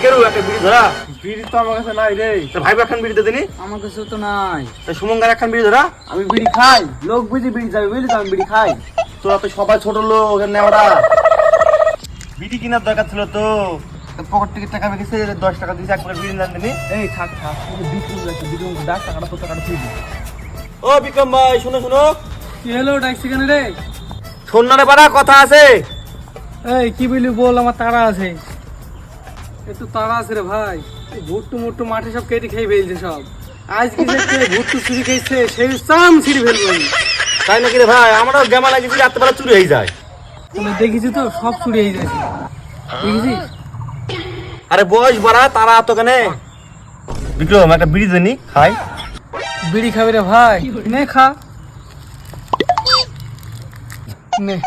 কেরু একটা বিড়ি ধরা। বিড়ি তো আমার কাছে নাই রে। ভাই একখান বিড়ি দে দিনি। আমার কাছে তো নাই। সুমঙ্গার একখান বিড়ি ধরা। আমি বিড়ি খাই, লোক বুঝি বিড়ি যাবে বুঝলি তো, আমি বিড়ি খাই। তোরা তো সবাই ছোট লোক, ওখানে ওরা বিড়ি কেনার দরকার ছিল তো। পকেট থেকে টাকা মেখেছে, 10 টাকা দিয়েছে, এক প্যাকেট বিড়ি দান দিনি। এই থাক থাক, তুই বিক্রি করছিস, বিক্রি করছিস, ডাক টাকাটা তো টাকাটা তুই দিবি। ও বিক্রম ভাই, শোনো শোনো। কি হলো, ডাকছি কেন রে? শোন না রে পাড়া, কথা আছে। এই কি বলি বল, আমার তাড়া আছে। একটু তাড়া আছে রে ভাই। ভুট্টু মুট্টু মাঠে সব কেটে খেয়ে ফেলছে সব। আজ কি যে ভুট্টু চুরি খেয়েছে, সেই চাম ছিঁড়ে ফেলবো আমি। তাই নাকি রে ভাই? আমারও গেমা লাগেছি, রাত্রেবেলা চুরি হয়ে যায়। তুমি দেখেছি তো, সব চুরি হয়ে যাচ্ছে, দেখেছিস? আরে বয়স বাড়া, তারা তো কেন? বিক্রম একটা বিড়ি দেনি, খাই। বিড়ি খাবি রে ভাই? নে খা, নে।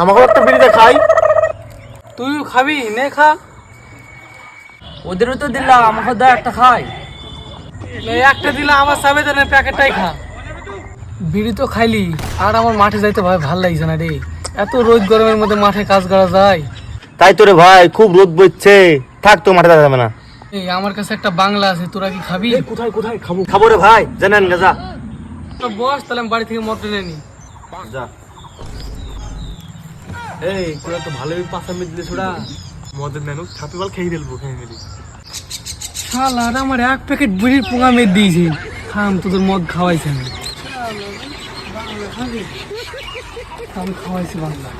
আমাকেও একটা বিড়ি দে, খাই। তুইও খাবি? নে খা। ওদেরও তো দিলাম, আমাকে দে একটা খাই। একটা দিলাম, আমার সাবে দেন, প্যাকেটটাই খা। বিড়ি তো খাইলি, আর আমার মাঠে যাইতে ভাই ভাল লাগছে না রে। এত রোদ গরমের মধ্যে মাঠে কাজ করা যায়? তাই তো রে ভাই, খুব রোদ বইছে। থাক, তো মাঠে যাবে না। এই আমার কাছে একটা বাংলা আছে, তোরা কি খাবি? কোথায় কোথায় খাবো? খাবো রে ভাই, জানেন যা। তো বস, তাহলে আমি বাড়ি থেকে মদ টেনে নি। যা। এই তোরা তো ভালোই পাশা মিলে ছোড়া। মদের নেনু ছাপি বাল খেয়ে ফেলবো, খেয়ে ফেলি। শালা, আমার এক প্যাকেট বিড়ির পোঙা মেদ দিয়েছি। খাম, তোদের মদ খাওয়াইছে না। আমি খাওয়াইছি বাংলা।